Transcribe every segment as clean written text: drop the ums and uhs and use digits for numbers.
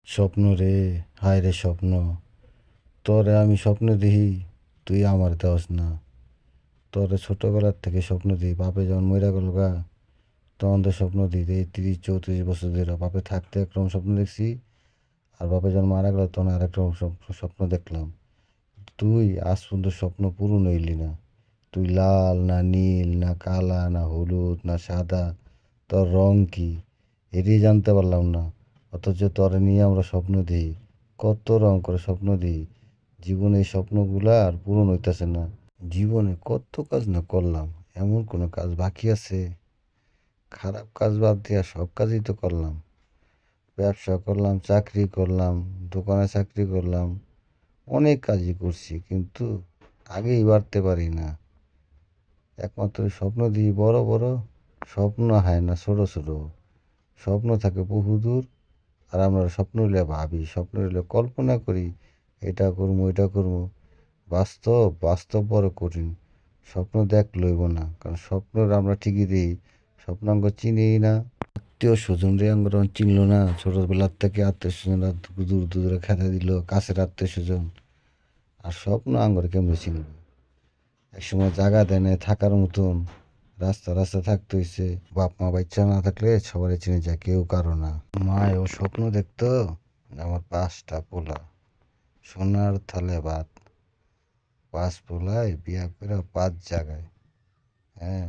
স্বপ্ন রে, হায় রে স্বপ্ন। তোরে আমি স্বপ্ন দেখি, তুই আমার দেওস না। তোরে ছোটবেলার থেকে স্বপ্ন দিই, বাপে যখন মইরা গেল গা, তখন তো স্বপ্ন দিই। এই 30-34 বছর ধরে বাপে থাকতে একরকম স্বপ্ন দেখছি, আর বাপে যখন মারা গেল তখন আর একরকম স্বপ্ন দেখলাম। তুই আজ পর্যন্ত স্বপ্ন পূরণ হইলি না। তুই লাল না নীল না কালা না হলুদ না সাদা, তোর রং কি এটাই জানতে পারলাম না। অথচ তোরে নিয়ে আমরা স্বপ্ন দিই, কত রং করে স্বপ্ন দিই। জীবনে এই স্বপ্নগুলা আর পূরণ হইতেছে না। জীবনে কত কাজ না করলাম, এমন কোনো কাজ বাকি আছে? খারাপ কাজ বাদ দিয়া সব কাজই তো করলাম। ব্যবসা করলাম, চাকরি করলাম, দোকানে চাকরি করলাম, অনেক কাজই করছি, কিন্তু আগেই বাড়তে পারি না। একমাত্র স্বপ্ন দিই বড় বড়, স্বপ্ন হয় না ছোট ছোট। স্বপ্ন থাকে বহুদূর, আর আমরা স্বপ্ন হইলে ভাবি, স্বপ্ন হইলে কল্পনা করি, এটা করবো এটা করবো। বাস্তব বাস্তব বড় কঠিন। স্বপ্ন দেখ লইব না, কারণ স্বপ্নর আমরা ঠিকই দিই, স্বপ্ন আমরা চিনি না। আত্মীয় স্বজন রে আমরা চিনল না, ছোটবেলার থেকে আত্মীয় স্বজনরা দূর দূরে খেতে দিল, কাছের আত্মীয় স্বজন। আর স্বপ্ন আঙ্গর কেমনে চিনব? একসময় জায়গা দেয় না থাকার মতন, রাস্তা রাস্তা থাকতে হইছে। বাপ মা বাচ্চা না থাকলে সবারই চিনে যায়, কেউ কারো না। মায় ও স্বপ্ন দেখতো আমার 5টা পোলা, সোনার থালে ভাত, 5 পোলায় বিয়া করে 5 জায়গায়। হ্যাঁ,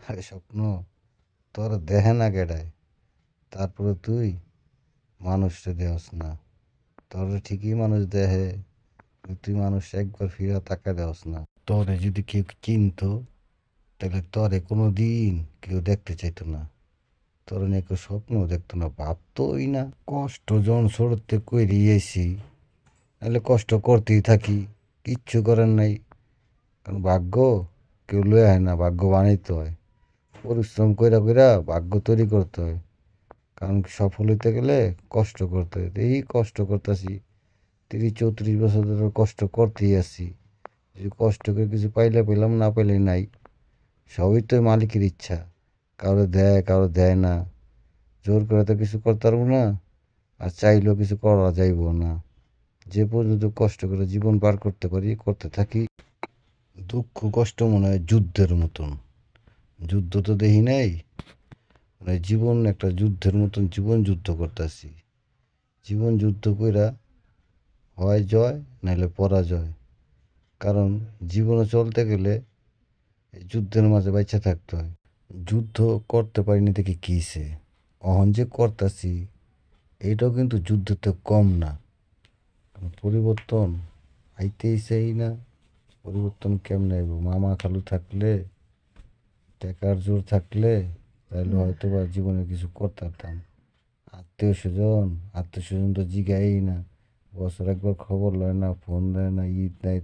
আরে স্বপ্ন তোর দেহে না গেডায়, তারপরে তুই মানুষটা দেহস না। তোর ঠিকই মানুষ দেহে, তুই মানুষ একবার ফিরা তাকা দেওস না। তোরে যদি কেউ চিনতো, তাহলে তোরে কোনো দিন কেউ দেখতে চাইতো না। তোর নিয়ে কেউ স্বপ্নও দেখতো না, ভাবতোই না। কষ্ট যখন ছোটতে কইরি এসি, নাহলে কষ্ট করতেই থাকি, কিচ্ছু করার নাই। কারণ ভাগ্য কেউ লয়ে হয় না, ভাগ্য বানাইতে হয়। পরিশ্রম কইরা কইরা ভাগ্য তৈরি করতে হয়। কারণ সফল হইতে গেলে কষ্ট করতে হয়, এই কষ্ট করতেছি। 30-34 বছর ধরে কষ্ট করতেই আছি। যদি কষ্ট করে কিছু পাইলে পেলাম, না পাইলে নাই। সবই তো মালিকের ইচ্ছা, কারো দেয় কারো দেয় না। জোর করে তো কিছু করতে পারবো না, আর চাইলেও কিছু করা যাইব না। যে পর্যন্ত কষ্ট করে জীবন পার করতে পারি করতে থাকি। দুঃখ কষ্ট মনে হয় যুদ্ধের মতন। যুদ্ধ তো দেখি নাই, মানে জীবন একটা যুদ্ধের মতন, জীবন যুদ্ধ করতেছি। জীবন যুদ্ধ কইরা হয় জয়, নাইলে পরাজয়। কারণ জীবনে চলতে গেলে এই যুদ্ধের মাঝে বাইচা থাকতে হয়। যুদ্ধ করতে পারিনি দেখি কিসে, অহন যে করতাছি এইটাও কিন্তু যুদ্ধতে কম না। কারণ পরিবর্তন আইতেই চাই না। পরিবর্তন কেমনে আইব? মামা খালু থাকলে, টাকার জোর থাকলে, তাহলে হয়তো বা জীবনে কিছু করতে পারতাম। আত্মীয় স্বজন, আত্মীয় স্বজন তো জিগাই না, বছর একবার খবর লয় না, ফোন দেয় না, ঈদ নাই,